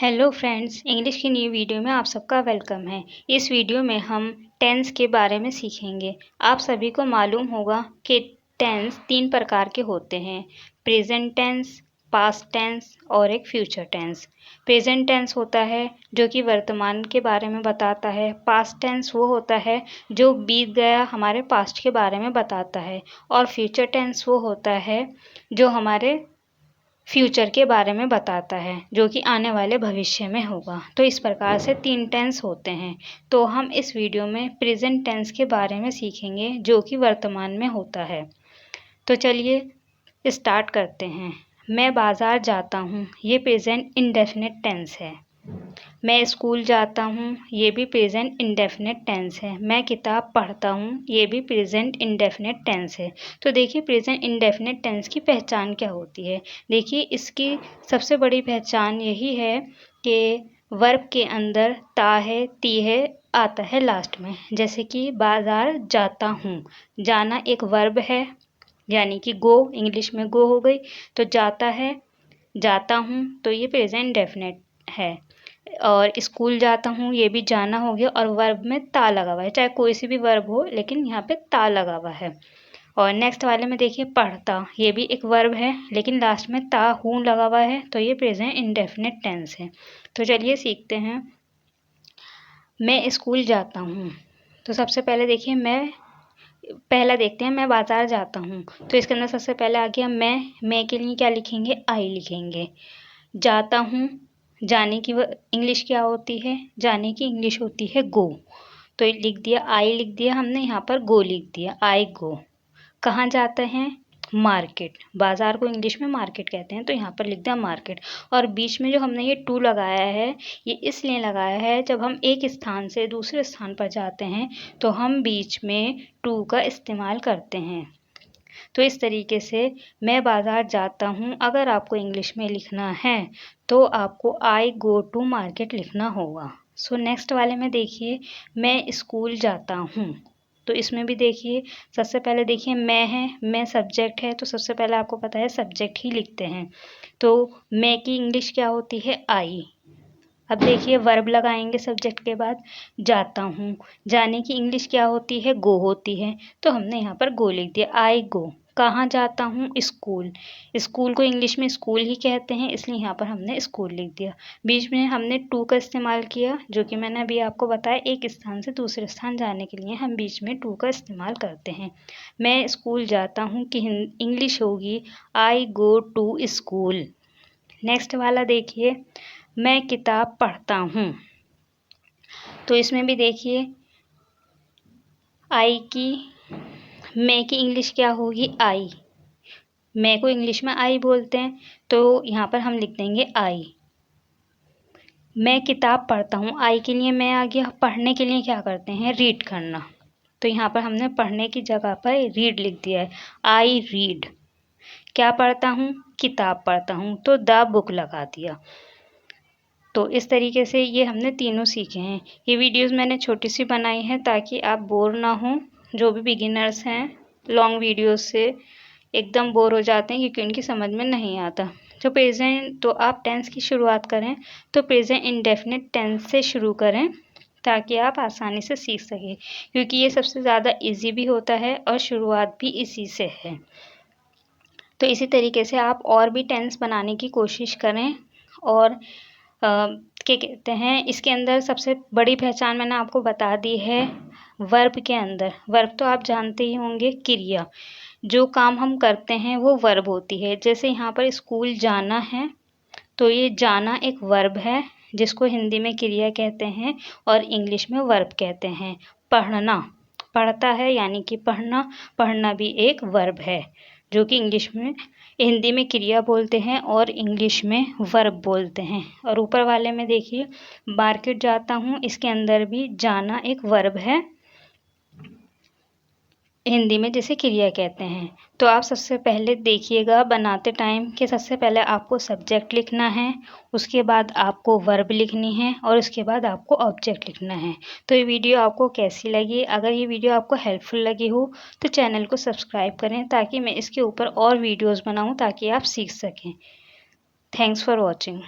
Hello friends, English की new video में आप सबका वेलकम है। इस वीडियो में हम टेंस के बारे में सीखेंगे। आप सभी को मालूम होगा कि टेंस 3 प्रकार के होते हैं, प्रेजेंट टेंस, पास्ट टेंस और एक फ्यूचर टेंस। प्रेजेंट टेंस होता है जो कि वर्तमान के बारे में बताता है। पास्ट टेंस वो होता है जो बीत गया, हमारे पास्ट के बारे में बताता है। और फ्यूचर टेंस वो होता है जो हमारे फ्यूचर के बारे में बताता है, जो कि आने वाले भविष्य में होगा। तो इस प्रकार से 3 टेंस होते हैं। तो हम इस वीडियो में प्रेजेंट टेंस के बारे में सीखेंगे जो कि वर्तमान में होता है। तो चलिए स्टार्ट करते हैं। मैं बाज़ार जाता हूँ, ये प्रेजेंट इंडेफिनिट टेंस है। मैं स्कूल जाता हूँ, ये भी प्रेजेंट इंडेफिनिट टेंस है। मैं किताब पढ़ता हूँ, ये भी प्रेजेंट इंडेफिनिट टेंस है। तो देखिए प्रेजेंट इंडेफिनिट टेंस की पहचान क्या होती है। देखिए इसकी सबसे बड़ी पहचान यही है कि वर्ब के अंदर ता है, ती है, आता है लास्ट में। जैसे कि बाज़ार जाता हूँ, जाना एक वर्ब है, यानी कि गो, इंग्लिश में गो हो गई। तो जाता है, जाता हूँ, तो ये प्रेजेंट इंडेफिनिट है। और स्कूल जाता हूँ, ये भी जाना हो गया और वर्ब में ता लगा हुआ है, चाहे कोई सी भी वर्ब हो लेकिन यहाँ पे ता लगा हुआ है। और नेक्स्ट वाले में देखिए पढ़ता, ये भी एक वर्ब है लेकिन लास्ट में ता हूँ लगा हुआ है, तो ये प्रेजेंट इंडेफिनिट टेंस है। तो चलिए सीखते हैं। मैं स्कूल जाता हूँ, तो सबसे पहले देखिए पहला देखते हैं। मैं बाज़ार जाता हूँ, तो इसके अंदर सबसे पहले आ गया मैं के लिए क्या लिखेंगे, आई लिखेंगे। जाता हूँ, जाने की इंग्लिश क्या होती है, जाने की इंग्लिश होती है गो। तो लिख दिया, आई लिख दिया हमने, यहाँ पर गो लिख दिया, आई गो। कहाँ जाते हैं, मार्केट। बाज़ार को इंग्लिश में मार्केट कहते हैं, तो यहाँ पर लिख दिया मार्केट। और बीच में जो हमने ये टू लगाया है, ये इसलिए लगाया है जब हम एक स्थान से दूसरे स्थान पर जाते हैं तो हम बीच में टू का इस्तेमाल करते हैं। तो इस तरीके से मैं बाज़ार जाता हूँ, अगर आपको इंग्लिश में लिखना है तो आपको आई गो टू मार्केट लिखना होगा। सो नेक्स्ट वाले में देखिए, मैं स्कूल जाता हूँ, तो इसमें भी देखिए सबसे पहले देखिए मैं है, मैं सब्जेक्ट है, तो सबसे पहले आपको पता है सब्जेक्ट ही लिखते हैं। तो मैं की इंग्लिश क्या होती है, आई। अब देखिए वर्ब लगाएंगे सब्जेक्ट के बाद, जाता हूँ, जाने की इंग्लिश क्या होती है, गो होती है, तो हमने यहाँ पर गो लिख दिया, आई गो। कहाँ जाता हूँ, स्कूल। स्कूल को इंग्लिश में स्कूल ही कहते हैं, इसलिए यहाँ पर हमने स्कूल लिख दिया। बीच में हमने टू का इस्तेमाल किया, जो कि मैंने अभी आपको बताया, एक स्थान से दूसरे स्थान जाने के लिए हम बीच में टू का इस्तेमाल करते हैं। मैं स्कूल जाता हूँ कि इंग्लिश होगी आई गो टू स्कूल। नेक्स्ट वाला देखिए, मैं किताब पढ़ता हूँ, तो इसमें भी देखिए आई की, मैं की इंग्लिश क्या होगी, आई। मैं को इंग्लिश में आई बोलते हैं, तो यहाँ पर हम लिख देंगे आई। मैं किताब पढ़ता हूँ, आई के लिए मैं आ गया। पढ़ने के लिए क्या करते हैं, रीड करना, तो यहाँ पर हमने पढ़ने की जगह पर रीड लिख दिया है, आई रीड। क्या पढ़ता हूँ, किताब पढ़ता हूँ, तो द बुक लगा दिया। तो इस तरीके से ये हमने तीनों सीखे हैं। ये वीडियोस मैंने छोटी सी बनाई है ताकि आप बोर ना हो। जो भी बिगिनर्स हैं लॉन्ग वीडियोस से एकदम बोर हो जाते हैं क्योंकि उनकी समझ में नहीं आता। तो प्रेजेंट, तो आप टेंस की शुरुआत करें तो प्रेजेंट इंडेफिनिट टेंस से शुरू करें ताकि आप आसानी से सीख सकें, क्योंकि ये सबसे ज़्यादा इजी भी होता है और शुरुआत भी इसी से है। तो इसी तरीके से आप और भी टेंस बनाने की कोशिश करें। और क्या कहते हैं, इसके अंदर सबसे बड़ी पहचान मैंने आपको बता दी है। वर्ब के अंदर, वर्ब तो आप जानते ही होंगे, क्रिया, जो काम हम करते हैं वो वर्ब होती है। जैसे यहाँ पर स्कूल जाना है, तो ये जाना एक वर्ब है जिसको हिंदी में क्रिया कहते हैं और इंग्लिश में वर्ब कहते हैं। पढ़ना, पढ़ता है यानी कि पढ़ना, पढ़ना भी एक वर्ब है जो कि इंग्लिश में, हिंदी में क्रिया बोलते हैं और इंग्लिश में वर्ब बोलते हैं। और ऊपर वाले में देखिए मार्केट जाता हूँ, इसके अंदर भी जाना एक वर्ब है, हिंदी में जिसे क्रिया कहते हैं। तो आप सबसे पहले देखिएगा बनाते टाइम कि सबसे पहले आपको सब्जेक्ट लिखना है, उसके बाद आपको वर्ब लिखनी है और उसके बाद आपको ऑब्जेक्ट लिखना है। तो ये वीडियो आपको कैसी लगी, अगर ये वीडियो आपको हेल्पफुल लगी हो तो चैनल को सब्सक्राइब करें ताकि मैं इसके ऊपर और वीडियोज़ बनाऊँ ताकि आप सीख सकें। Thanks for watching.